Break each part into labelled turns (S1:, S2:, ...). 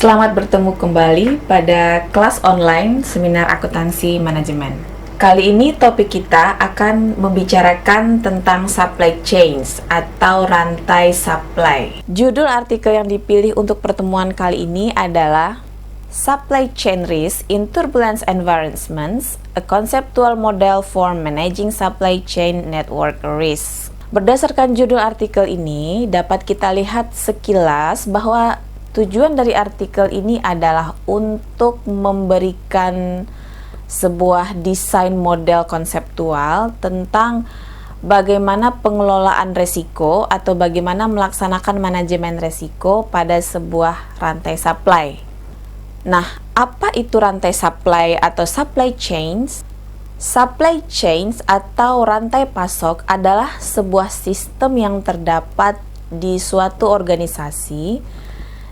S1: Selamat bertemu kembali pada kelas online Seminar Akuntansi Manajemen. Kali ini topik kita akan membicarakan tentang supply chains atau rantai supply. Judul artikel yang dipilih untuk pertemuan kali ini adalah Supply Chain Risk in Turbulence Environments, a Conceptual Model for Managing Supply Chain Network Risk. Berdasarkan judul artikel ini, dapat kita lihat sekilas bahwa tujuan dari artikel ini adalah untuk memberikan sebuah desain model konseptual tentang bagaimana pengelolaan resiko atau bagaimana melaksanakan manajemen resiko pada sebuah rantai supply. Nah, apa itu rantai supply atau supply chains? Supply chains atau rantai pasok adalah sebuah sistem yang terdapat di suatu organisasi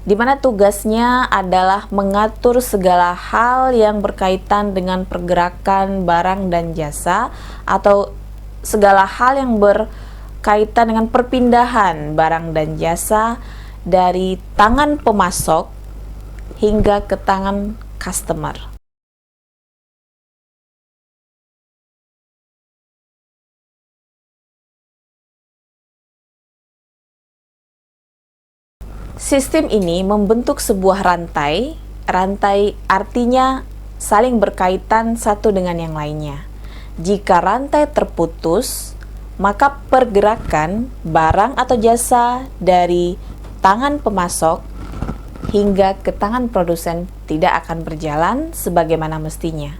S1: di mana tugasnya adalah mengatur segala hal yang berkaitan dengan pergerakan barang dan jasa atau segala hal yang berkaitan dengan perpindahan barang dan jasa dari tangan pemasok hingga ke tangan customer. Sistem ini membentuk sebuah rantai. Rantai artinya saling berkaitan satu dengan yang lainnya. Jika rantai terputus, maka pergerakan barang atau jasa dari tangan pemasok hingga ke tangan produsen tidak akan berjalan sebagaimana mestinya.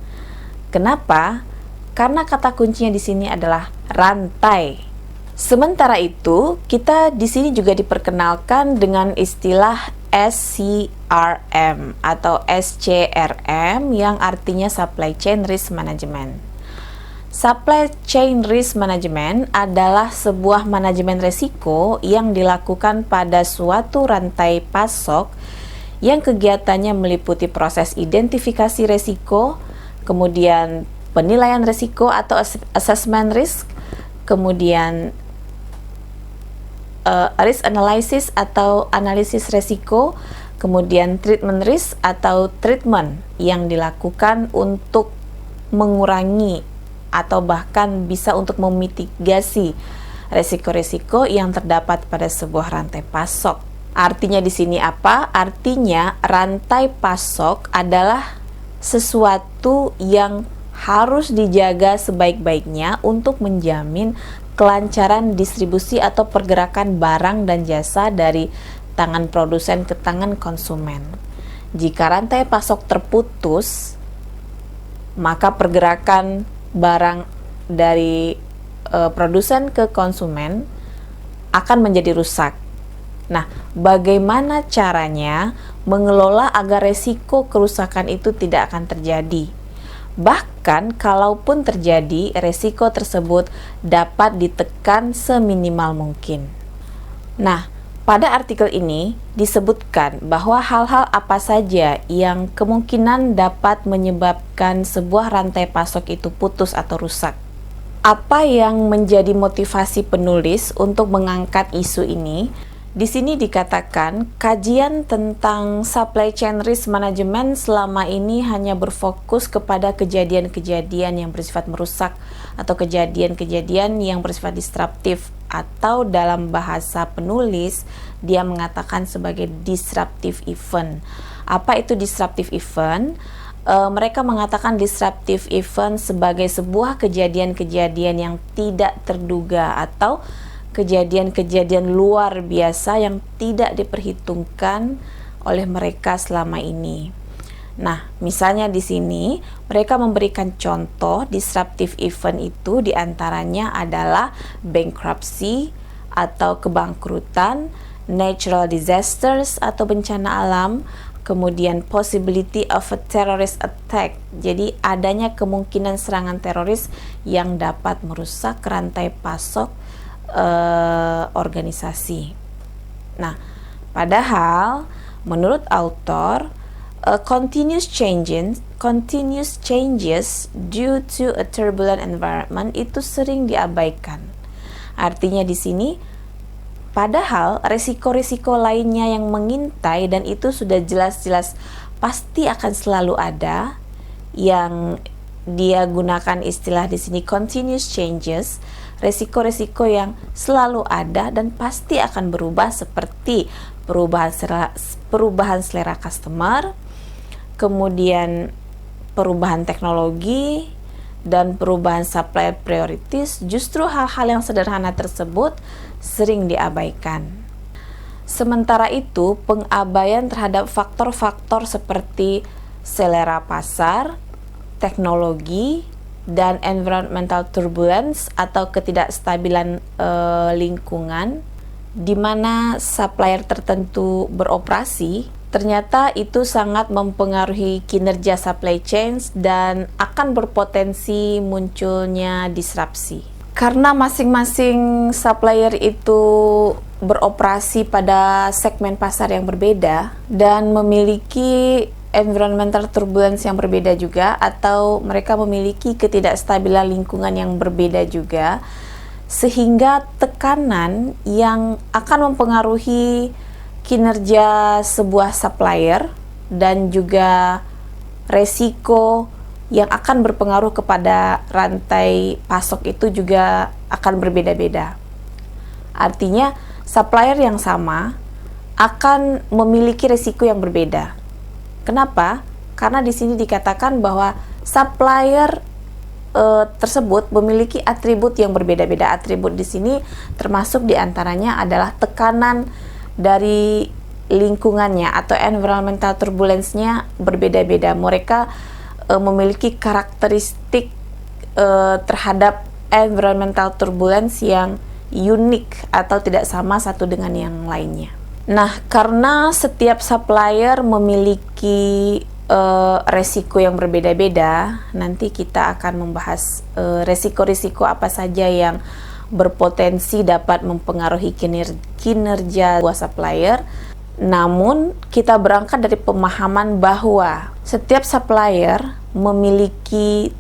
S1: Kenapa? Karena kata kuncinya di sini adalah rantai. Sementara itu, kita di sini juga diperkenalkan dengan istilah SCRM atau SCRM yang artinya Supply Chain Risk Management. Supply Chain Risk Management adalah sebuah manajemen resiko yang dilakukan pada suatu rantai pasok yang kegiatannya meliputi proses identifikasi resiko, kemudian penilaian resiko atau assessment risk, kemudian risk analysis atau analisis resiko, kemudian treatment risk atau treatment yang dilakukan untuk mengurangi atau bahkan bisa untuk memitigasi resiko-resiko yang terdapat pada sebuah rantai pasok. Artinya di sini apa? Artinya rantai pasok adalah sesuatu yang harus dijaga sebaik-baiknya untuk menjamin kelancaran distribusi atau pergerakan barang dan jasa dari tangan produsen ke tangan konsumen. Jika rantai pasok terputus, maka pergerakan barang dari produsen ke konsumen akan menjadi rusak. Nah, bagaimana caranya mengelola agar resiko kerusakan itu tidak akan terjadi? Bahkan kalaupun terjadi, resiko tersebut dapat ditekan seminimal mungkin. Nah, pada artikel ini disebutkan bahwa hal-hal apa saja yang kemungkinan dapat menyebabkan sebuah rantai pasok itu putus atau rusak. Apa yang menjadi motivasi penulis untuk mengangkat isu ini? Di sini dikatakan kajian tentang supply chain risk management selama ini hanya berfokus kepada kejadian-kejadian yang bersifat merusak atau kejadian-kejadian yang bersifat disruptif, atau dalam bahasa penulis dia mengatakan sebagai disruptive event. Apa itu disruptive event? Mereka mengatakan disruptive event sebagai sebuah kejadian-kejadian yang tidak terduga atau kejadian-kejadian luar biasa yang tidak diperhitungkan oleh mereka selama ini. Nah, misalnya di sini mereka memberikan contoh disruptive event itu diantaranya adalah bankruptcy atau kebangkrutan, natural disasters atau bencana alam, kemudian possibility of a terrorist attack. Jadi adanya kemungkinan serangan teroris yang dapat merusak rantai pasok organisasi. Nah, padahal menurut autor continuous changes due to a turbulent environment itu sering diabaikan. Artinya di sini Padahal resiko-resiko lainnya yang mengintai dan itu sudah jelas-jelas pasti akan selalu ada, yang dia gunakan istilah di sini continuous changes, resiko-resiko yang selalu ada dan pasti akan berubah, seperti perubahan selera customer, kemudian perubahan teknologi, dan perubahan supplier priorities. Justru hal-hal yang sederhana tersebut sering diabaikan. Sementara itu, pengabaian terhadap faktor-faktor seperti selera pasar, teknologi, dan environmental turbulence atau ketidakstabilan lingkungan di mana supplier tertentu beroperasi, ternyata itu sangat mempengaruhi kinerja supply chains dan akan berpotensi munculnya disrupsi. Karena masing-masing supplier itu beroperasi pada segmen pasar yang berbeda dan memiliki environmental turbulence yang berbeda juga, atau mereka memiliki ketidakstabilan lingkungan yang berbeda juga, sehingga tekanan yang akan mempengaruhi kinerja sebuah supplier dan juga resiko yang akan berpengaruh kepada rantai pasok itu juga akan berbeda-beda. Artinya, supplier yang sama akan memiliki resiko yang berbeda. Kenapa? Karena di sini dikatakan bahwa supplier tersebut memiliki atribut yang berbeda-beda. Atribut di sini termasuk diantaranya adalah tekanan dari lingkungannya atau environmental turbulence-nya berbeda-beda. Mereka memiliki karakteristik terhadap environmental turbulence yang unik atau tidak sama satu dengan yang lainnya. Nah, karena setiap supplier memiliki resiko yang berbeda-beda, nanti kita akan membahas resiko-resiko apa saja yang berpotensi dapat mempengaruhi kinerja sebuah supplier. Namun, kita berangkat dari pemahaman bahwa setiap supplier memiliki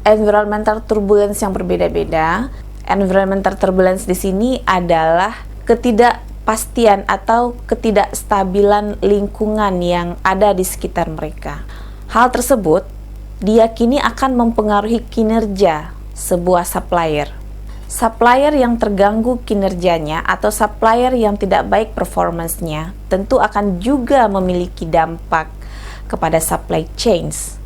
S1: environmental turbulence yang berbeda-beda. Environmental turbulence di sini adalah ketidakpastian atau ketidakstabilan lingkungan yang ada di sekitar mereka. Hal tersebut diyakini akan mempengaruhi kinerja sebuah supplier. Supplier yang terganggu kinerjanya atau supplier yang tidak baik performance-nya tentu akan juga memiliki dampak kepada supply chains.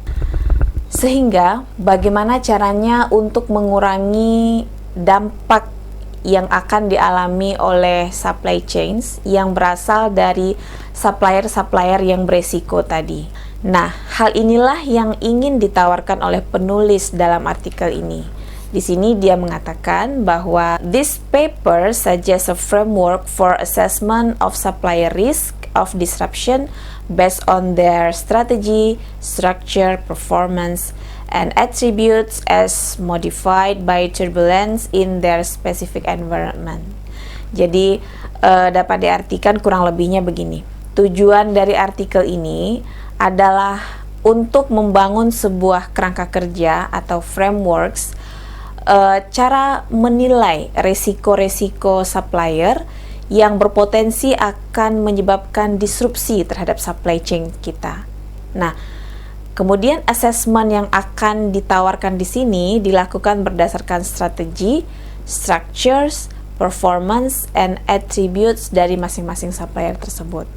S1: Sehingga bagaimana caranya untuk mengurangi dampak yang akan dialami oleh supply chains yang berasal dari supplier-supplier yang beresiko tadi. Nah, hal inilah yang ingin ditawarkan oleh penulis dalam artikel ini. Di sini dia mengatakan bahwa this paper suggests a framework for assessment of supplier risk of disruption based on their strategy, structure, performance, and attributes as modified by turbulence in their specific environment. Jadi dapat diartikan kurang lebihnya begini. Tujuan dari artikel ini adalah untuk membangun sebuah kerangka kerja atau frameworks, cara menilai resiko-resiko supplier yang berpotensi akan menyebabkan disrupsi terhadap supply chain kita. Nah, kemudian assessment yang akan ditawarkan di sini dilakukan berdasarkan strategi, structures, performance, and attributes dari masing-masing supplier tersebut.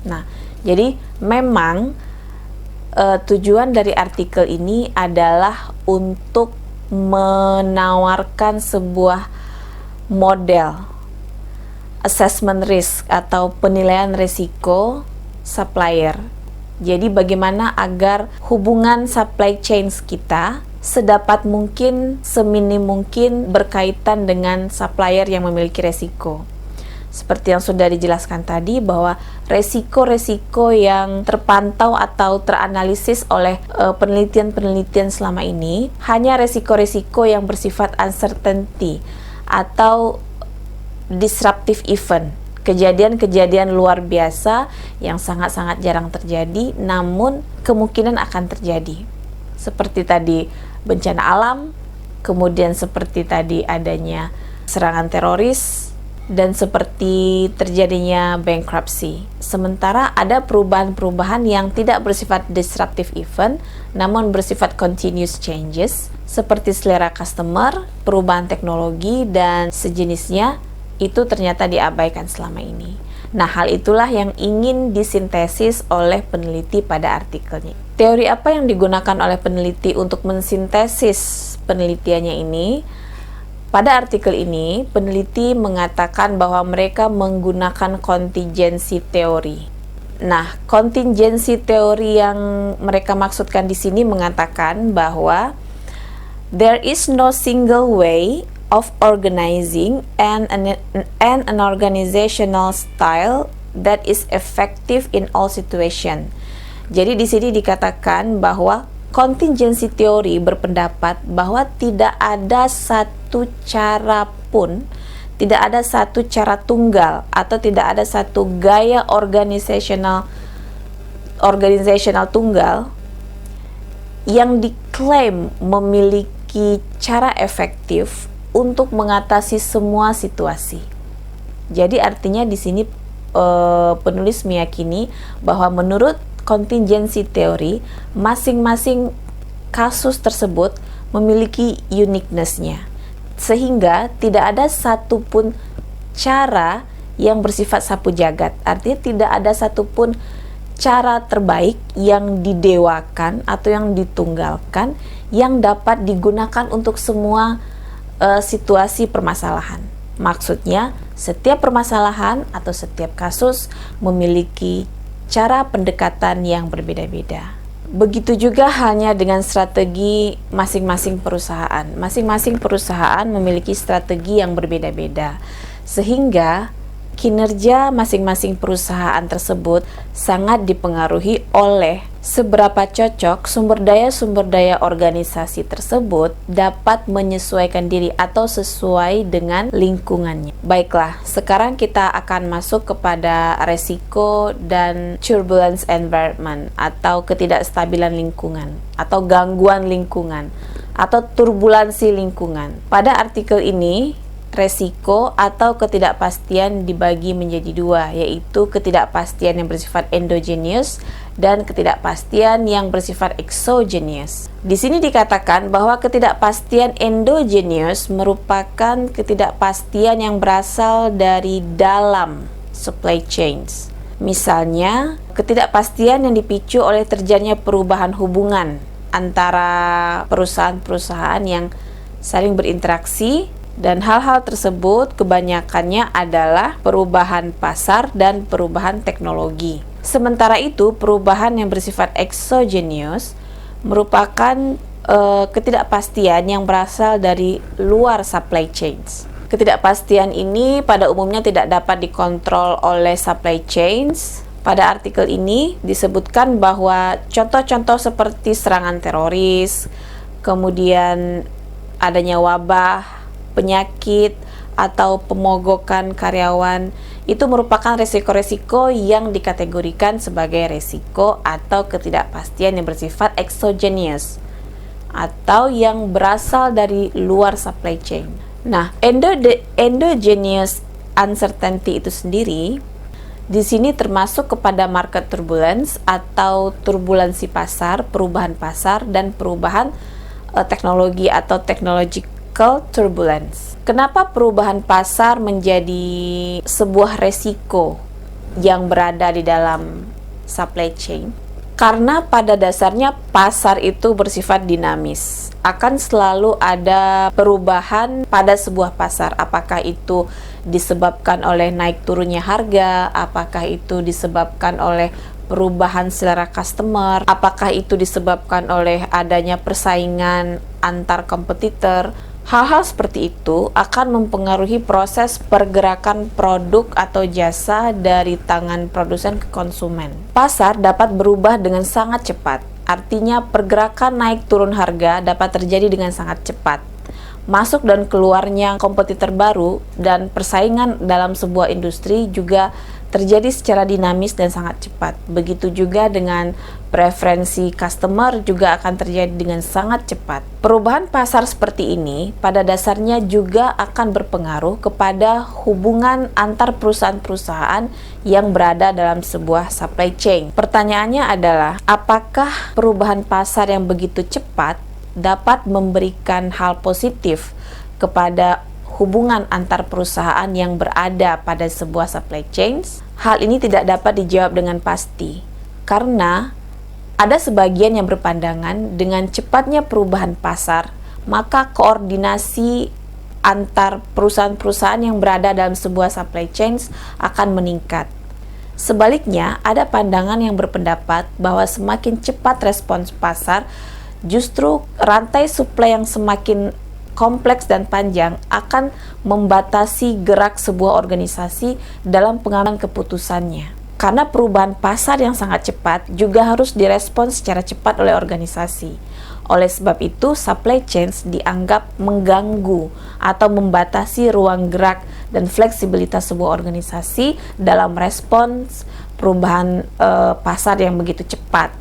S1: Nah, jadi memang tujuan dari artikel ini adalah untuk menawarkan sebuah model assessment risk atau penilaian risiko supplier. Jadi bagaimana agar hubungan supply chains kita sedapat mungkin, seminim mungkin berkaitan dengan supplier yang memiliki resiko. Seperti yang sudah dijelaskan tadi, bahwa resiko-resiko yang terpantau atau teranalisis oleh penelitian-penelitian selama ini hanya resiko-resiko yang bersifat uncertainty atau disruptive event, kejadian-kejadian luar biasa yang sangat-sangat jarang terjadi namun kemungkinan akan terjadi, seperti tadi bencana alam, kemudian seperti tadi adanya serangan teroris, dan seperti terjadinya bankruptcy. Sementara ada perubahan-perubahan yang tidak bersifat disruptive event, namun bersifat continuous changes, seperti selera customer, perubahan teknologi, dan sejenisnya, itu ternyata diabaikan selama ini. Nah, hal itulah yang ingin disintesis oleh peneliti pada artikelnya. Teori apa yang digunakan oleh peneliti untuk mensintesis penelitiannya ini? Pada artikel ini, peneliti mengatakan bahwa mereka menggunakan contingency theory. Nah, contingency theory yang mereka maksudkan di sini mengatakan bahwa there is no single way of organizing and an organizational style that is effective in all situation. Jadi di sini dikatakan bahwa contingency theory berpendapat bahwa tidak ada satu cara pun, tidak ada satu cara tunggal atau tidak ada satu gaya organizational tunggal yang diklaim memiliki cara efektif untuk mengatasi semua situasi. Jadi artinya di sini penulis meyakini bahwa menurut contingency theory, masing-masing kasus tersebut memiliki uniqueness-nya, sehingga tidak ada satupun cara yang bersifat sapu jagat. Artinya tidak ada satupun cara terbaik yang didewakan atau yang ditunggalkan yang dapat digunakan untuk semua situasi permasalahan. Maksudnya, setiap permasalahan atau setiap kasus memiliki cara pendekatan yang berbeda-beda. Begitu juga halnya dengan strategi masing-masing perusahaan. Masing-masing perusahaan memiliki strategi yang berbeda-beda, sehingga kinerja masing-masing perusahaan tersebut sangat dipengaruhi oleh seberapa cocok sumber daya organisasi tersebut dapat menyesuaikan diri atau sesuai dengan lingkungannya. Baiklah, sekarang kita akan masuk kepada resiko dan turbulence environment atau ketidakstabilan lingkungan atau gangguan lingkungan atau turbulensi lingkungan. Pada artikel ini, resiko atau ketidakpastian dibagi menjadi dua, yaitu ketidakpastian yang bersifat endogenous dan ketidakpastian yang bersifat exogenous. Di sini dikatakan bahwa ketidakpastian endogenous merupakan ketidakpastian yang berasal dari dalam supply chains. Misalnya, ketidakpastian yang dipicu oleh terjadinya perubahan hubungan antara perusahaan-perusahaan yang saling berinteraksi, dan hal-hal tersebut kebanyakannya adalah perubahan pasar dan perubahan teknologi. Sementara itu, perubahan yang bersifat exogenous merupakan ketidakpastian yang berasal dari luar supply chains. Ketidakpastian ini pada umumnya tidak dapat dikontrol oleh supply chains. Pada artikel ini disebutkan bahwa contoh-contoh seperti serangan teroris, kemudian adanya wabah, penyakit, atau pemogokan karyawan, itu merupakan resiko-resiko yang dikategorikan sebagai resiko atau ketidakpastian yang bersifat exogenous atau yang berasal dari luar supply chain. Nah, endogenous uncertainty itu sendiri di sini termasuk kepada market turbulence atau turbulensi pasar, perubahan pasar, dan perubahan teknologi atau technological turbulence. Kenapa perubahan pasar menjadi sebuah resiko yang berada di dalam supply chain? Karena pada dasarnya pasar itu bersifat dinamis. Akan selalu ada perubahan pada sebuah pasar. Apakah itu disebabkan oleh naik turunnya harga? Apakah itu disebabkan oleh perubahan selera customer? Apakah itu disebabkan oleh adanya persaingan antar kompetitor? Hal-hal seperti itu akan mempengaruhi proses pergerakan produk atau jasa dari tangan produsen ke konsumen. Pasar dapat berubah dengan sangat cepat, artinya pergerakan naik turun harga dapat terjadi dengan sangat cepat. Masuk dan keluarnya kompetitor baru dan persaingan dalam sebuah industri juga terjadi secara dinamis dan sangat cepat. Begitu juga dengan preferensi customer juga akan terjadi dengan sangat cepat. Perubahan pasar seperti ini pada dasarnya juga akan berpengaruh kepada hubungan antar perusahaan-perusahaan yang berada dalam sebuah supply chain. Pertanyaannya adalah, apakah perubahan pasar yang begitu cepat dapat memberikan hal positif kepada hubungan antar perusahaan yang berada pada sebuah supply chains? Hal ini tidak dapat dijawab dengan pasti, karena ada sebagian yang berpandangan dengan cepatnya perubahan pasar, maka koordinasi antar perusahaan-perusahaan yang berada dalam sebuah supply chains akan meningkat. Sebaliknya, ada pandangan yang berpendapat bahwa semakin cepat respons pasar, justru rantai suplai yang semakin kompleks dan panjang akan membatasi gerak sebuah organisasi dalam pengambilan keputusannya. Karena perubahan pasar yang sangat cepat juga harus direspons secara cepat oleh organisasi. Oleh sebab itu, supply chains dianggap mengganggu atau membatasi ruang gerak dan fleksibilitas sebuah organisasi dalam respons perubahan pasar yang begitu cepat.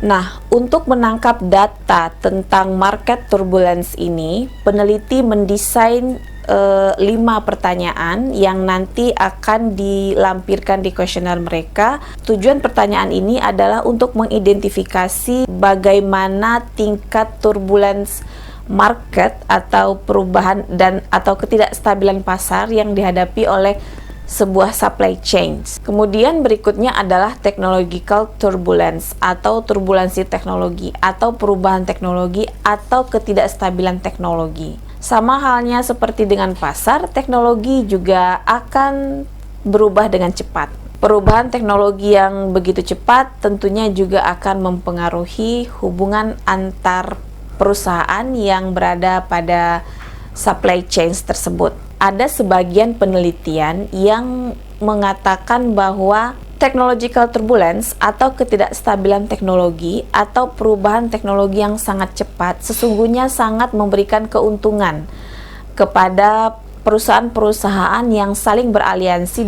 S1: Nah, untuk menangkap data tentang market turbulence ini, peneliti mendesain 5 pertanyaan yang nanti akan dilampirkan di kuesioner mereka. Tujuan pertanyaan ini adalah untuk mengidentifikasi bagaimana tingkat turbulence market atau perubahan dan atau ketidakstabilan pasar yang dihadapi oleh sebuah supply chains. Kemudian berikutnya adalah technological turbulence atau turbulensi teknologi atau perubahan teknologi atau ketidakstabilan teknologi. Sama halnya seperti dengan pasar, teknologi juga akan berubah dengan cepat. Perubahan teknologi yang begitu cepat tentunya juga akan mempengaruhi hubungan antar perusahaan yang berada pada supply chains tersebut. Ada sebagian penelitian yang mengatakan bahwa technological turbulence atau ketidakstabilan teknologi atau perubahan teknologi yang sangat cepat sesungguhnya sangat memberikan keuntungan kepada perusahaan-perusahaan yang saling beraliansi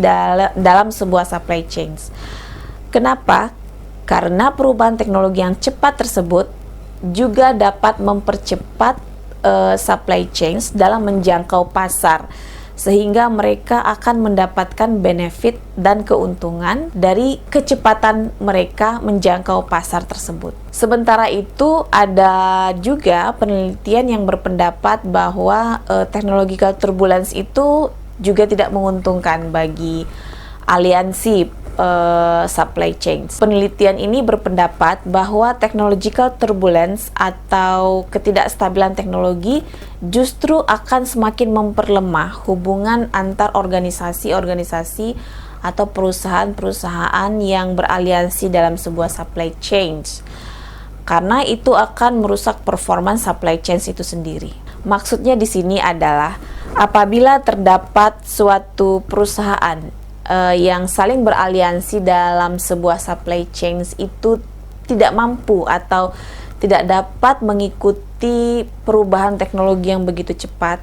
S1: dalam sebuah supply chains. Kenapa? Karena perubahan teknologi yang cepat tersebut juga dapat mempercepat supply chains dalam menjangkau pasar, sehingga mereka akan mendapatkan benefit dan keuntungan dari kecepatan mereka menjangkau pasar tersebut. Sementara itu, ada juga penelitian yang berpendapat bahwa technological turbulence itu juga tidak menguntungkan bagi aliansi supply chains. Penelitian ini berpendapat bahwa technological turbulence atau ketidakstabilan teknologi justru akan semakin memperlemah hubungan antar organisasi-organisasi atau perusahaan-perusahaan yang beraliansi dalam sebuah supply chains. Karena itu akan merusak performance supply chains itu sendiri. Maksudnya di sini adalah apabila terdapat suatu perusahaan yang saling beraliansi dalam sebuah supply chains itu tidak mampu atau tidak dapat mengikuti perubahan teknologi yang begitu cepat,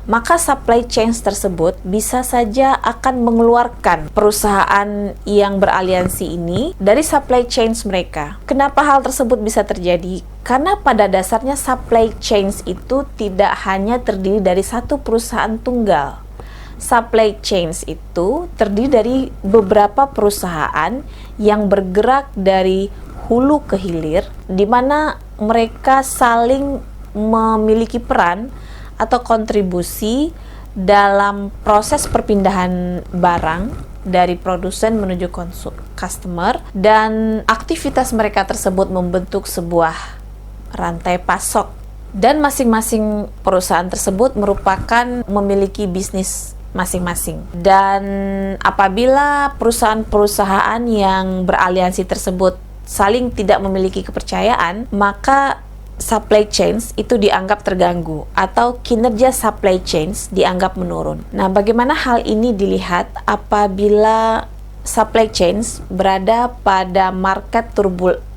S1: maka supply chains tersebut bisa saja akan mengeluarkan perusahaan yang beraliansi ini dari supply chains mereka. Kenapa hal tersebut bisa terjadi? Karena pada dasarnya supply chains itu tidak hanya terdiri dari satu perusahaan tunggal. Supply chains itu terdiri dari beberapa perusahaan yang bergerak dari hulu ke hilir, di mana mereka saling memiliki peran atau kontribusi dalam proses perpindahan barang dari produsen menuju customer, dan aktivitas mereka tersebut membentuk sebuah rantai pasok, dan masing-masing perusahaan tersebut merupakan memiliki bisnis masing-masing. Dan apabila perusahaan-perusahaan yang beraliansi tersebut saling tidak memiliki kepercayaan, maka supply chains itu dianggap terganggu atau kinerja supply chains dianggap menurun. Nah, bagaimana hal ini dilihat apabila supply chains berada pada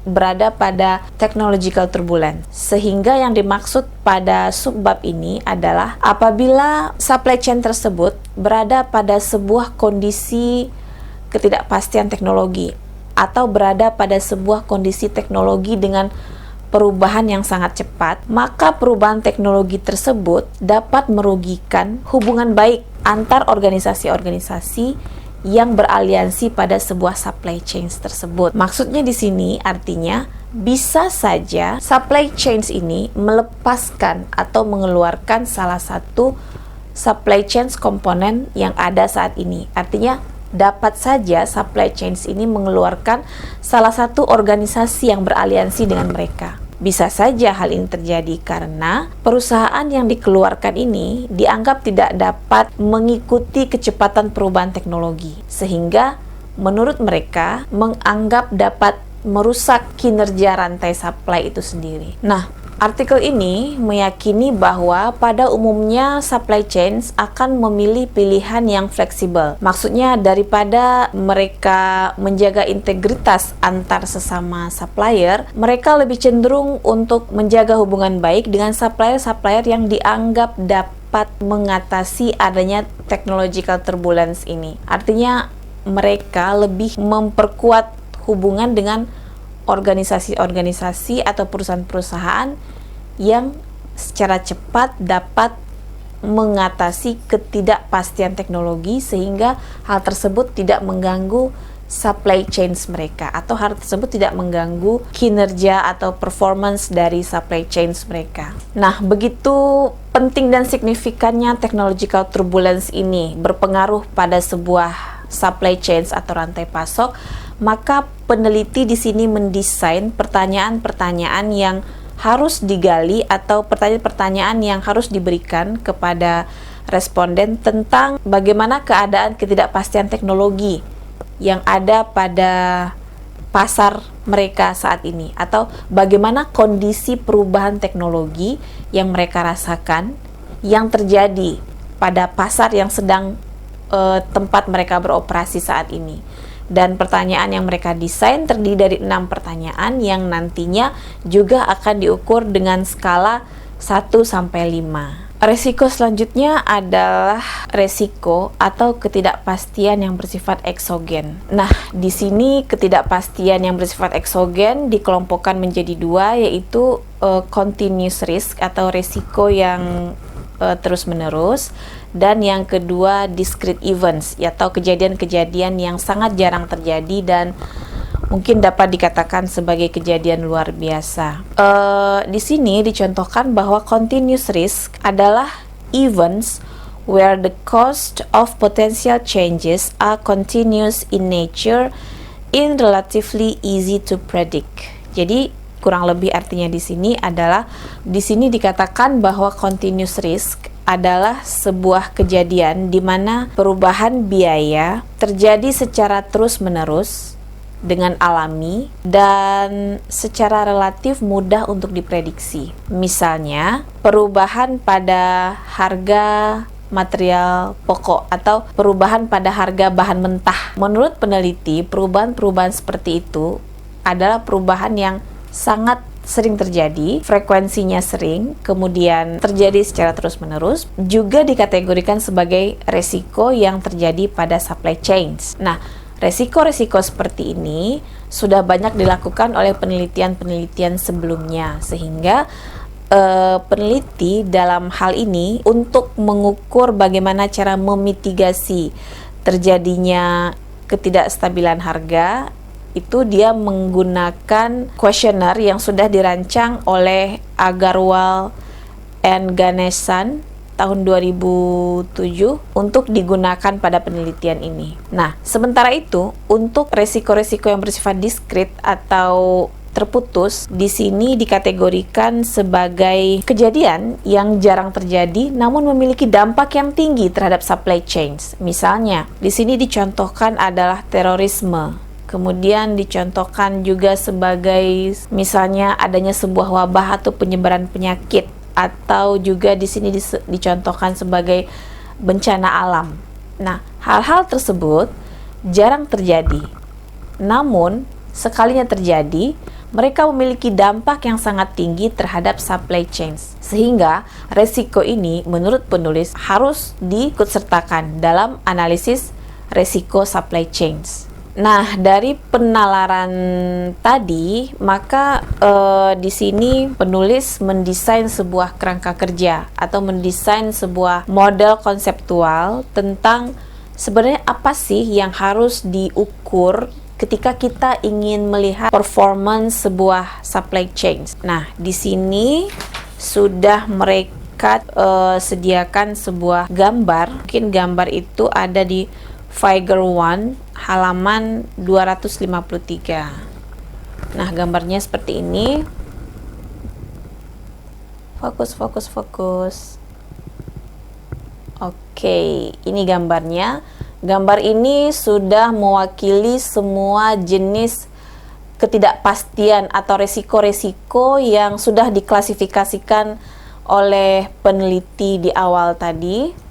S1: berada pada technological turbulence. Sehingga yang dimaksud pada subbab ini adalah apabila supply chain tersebut berada pada sebuah kondisi ketidakpastian teknologi atau berada pada sebuah kondisi teknologi dengan perubahan yang sangat cepat, maka perubahan teknologi tersebut dapat merugikan hubungan baik antar organisasi-organisasi yang beraliansi pada sebuah supply chain tersebut. Maksudnya di sini artinya bisa saja supply chain ini melepaskan atau mengeluarkan salah satu supply chain komponen yang ada saat ini. Artinya dapat saja supply chain ini mengeluarkan salah satu organisasi yang beraliansi dengan mereka. Bisa saja hal ini terjadi karena perusahaan yang dikeluarkan ini dianggap tidak dapat mengikuti kecepatan perubahan teknologi, sehingga menurut mereka menganggap dapat merusak kinerja rantai supply itu sendiri. Nah, artikel ini meyakini bahwa pada umumnya supply chains akan memilih pilihan yang fleksibel. Maksudnya daripada mereka menjaga integritas antar sesama supplier, mereka lebih cenderung untuk menjaga hubungan baik dengan supplier-supplier yang dianggap dapat mengatasi adanya technological turbulence ini. Artinya mereka lebih memperkuat hubungan dengan organisasi-organisasi atau perusahaan-perusahaan yang secara cepat dapat mengatasi ketidakpastian teknologi sehingga hal tersebut tidak mengganggu supply chains mereka atau hal tersebut tidak mengganggu kinerja atau performance dari supply chains mereka. Nah, begitu penting dan signifikannya technological turbulence ini berpengaruh pada sebuah supply chains atau rantai pasok, maka peneliti di sini mendesain pertanyaan-pertanyaan yang harus digali atau pertanyaan-pertanyaan yang harus diberikan kepada responden tentang bagaimana keadaan ketidakpastian teknologi yang ada pada pasar mereka saat ini, atau bagaimana kondisi perubahan teknologi yang mereka rasakan yang terjadi pada pasar yang sedang tempat mereka beroperasi saat ini. Dan pertanyaan yang mereka desain terdiri dari 6 pertanyaan yang nantinya juga akan diukur dengan skala 1-5. Resiko selanjutnya adalah resiko atau ketidakpastian yang bersifat eksogen. Nah, di sini ketidakpastian yang bersifat eksogen dikelompokkan menjadi 2, yaitu continuous risk atau resiko yang terus-menerus, dan yang kedua discrete events atau kejadian-kejadian yang sangat jarang terjadi dan mungkin dapat dikatakan sebagai kejadian luar biasa. Di sini dicontohkan bahwa continuous risk adalah events where the cost of potential changes are continuous in nature in relatively easy to predict. Jadi kurang lebih artinya di sini dikatakan bahwa continuous risk adalah sebuah kejadian di mana perubahan biaya terjadi secara terus-menerus dengan alami dan secara relatif mudah untuk diprediksi. Misalnya, perubahan pada harga material pokok atau perubahan pada harga bahan mentah. Menurut peneliti, perubahan-perubahan seperti itu adalah perubahan yang sangat sering terjadi, frekuensinya sering, kemudian terjadi secara terus-menerus, juga dikategorikan sebagai resiko yang terjadi pada supply chains. Nah, resiko-resiko seperti ini sudah banyak dilakukan oleh penelitian-penelitian sebelumnya, sehingga peneliti dalam hal ini untuk mengukur bagaimana cara memitigasi terjadinya ketidakstabilan harga, itu dia menggunakan kuesioner yang sudah dirancang oleh Agarwal and Ganesan tahun 2007 untuk digunakan pada penelitian ini. Nah, sementara itu untuk resiko-resiko yang bersifat diskrit atau terputus, di sini dikategorikan sebagai kejadian yang jarang terjadi namun memiliki dampak yang tinggi terhadap supply chains. Misalnya, di sini dicontohkan adalah terorisme. Kemudian dicontohkan juga sebagai misalnya adanya sebuah wabah atau penyebaran penyakit, atau juga di sini dicontohkan sebagai bencana alam. Nah, hal-hal tersebut jarang terjadi. Namun, sekalinya terjadi, mereka memiliki dampak yang sangat tinggi terhadap supply chains. Sehingga resiko ini menurut penulis harus diikutsertakan dalam analisis resiko supply chains. Nah, dari penalaran tadi, maka di sini penulis mendesain sebuah kerangka kerja atau mendesain sebuah model konseptual tentang sebenarnya apa sih yang harus diukur ketika kita ingin melihat performance sebuah supply chain. Nah, di sini sudah mereka sediakan sebuah gambar. Mungkin gambar itu ada di Figure 1 halaman 253. Nah, gambarnya seperti ini. Fokus. Oke, ini gambarnya. Gambar ini sudah mewakili semua jenis ketidakpastian atau resiko-resiko yang sudah diklasifikasikan oleh peneliti di awal tadi.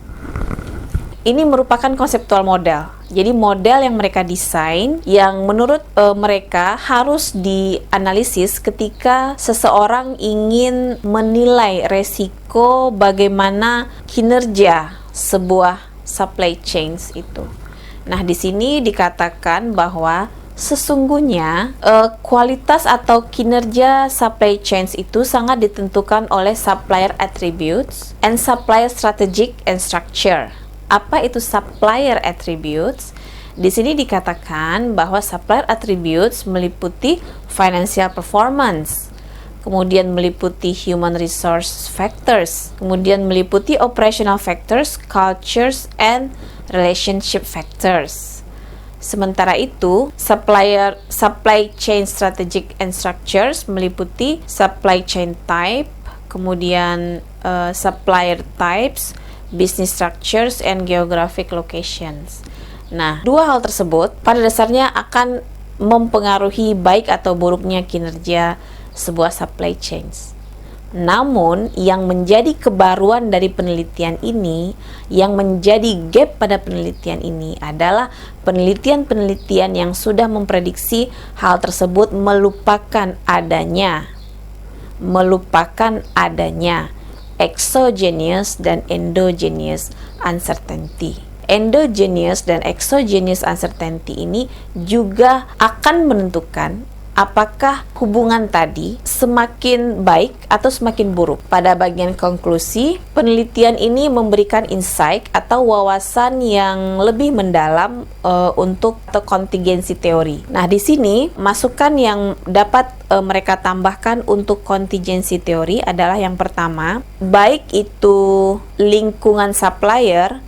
S1: Ini merupakan konseptual model. Jadi model yang mereka desain yang menurut mereka harus dianalisis ketika seseorang ingin menilai resiko bagaimana kinerja sebuah supply chains itu. Nah, di sini dikatakan bahwa sesungguhnya kualitas atau kinerja supply chains itu sangat ditentukan oleh supplier attributes and supplier strategic and structure. Apa itu supplier attributes? Di sini dikatakan bahwa supplier attributes meliputi financial performance, kemudian meliputi human resource factors, kemudian meliputi operational factors, cultures, and relationship factors. Sementara itu, supply chain strategic and structures meliputi supply chain type, kemudian supplier types, business structures, and geographic locations. Nah, dua hal tersebut pada dasarnya akan mempengaruhi baik atau buruknya kinerja sebuah supply chains. Namun, yang menjadi kebaruan dari penelitian ini, yang menjadi gap pada penelitian ini adalah penelitian-penelitian yang sudah memprediksi hal tersebut melupakan adanya exogenous dan endogenous uncertainty. Endogenous dan exogenous uncertainty ini juga akan menentukan apakah hubungan tadi semakin baik atau semakin buruk. Pada bagian konklusi, penelitian ini memberikan insight atau wawasan yang lebih mendalam untuk kontingensi teori. Nah, di sini masukan yang dapat mereka tambahkan untuk kontingensi teori adalah yang pertama, baik itu lingkungan supplier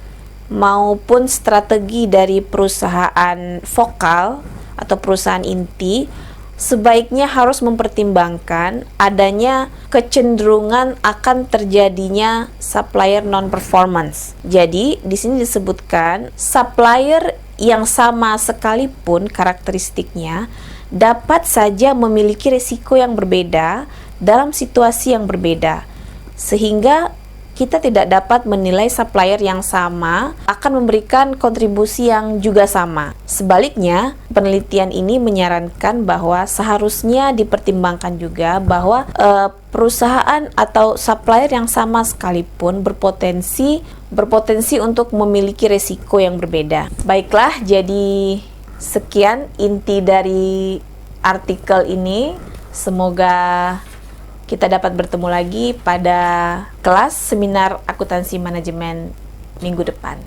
S1: maupun strategi dari perusahaan vokal atau perusahaan inti sebaiknya harus mempertimbangkan adanya kecenderungan akan terjadinya supplier non-performance. Jadi, di sini disebutkan supplier yang sama sekalipun karakteristiknya dapat saja memiliki risiko yang berbeda dalam situasi yang berbeda. Sehingga kita tidak dapat menilai supplier yang sama akan memberikan kontribusi yang juga sama. Sebaliknya, penelitian ini menyarankan bahwa seharusnya dipertimbangkan juga bahwa perusahaan atau supplier yang sama sekalipun berpotensi untuk memiliki resiko yang berbeda. Baiklah, jadi sekian inti dari artikel ini. Semoga kita dapat bertemu lagi pada kelas seminar akuntansi manajemen minggu depan.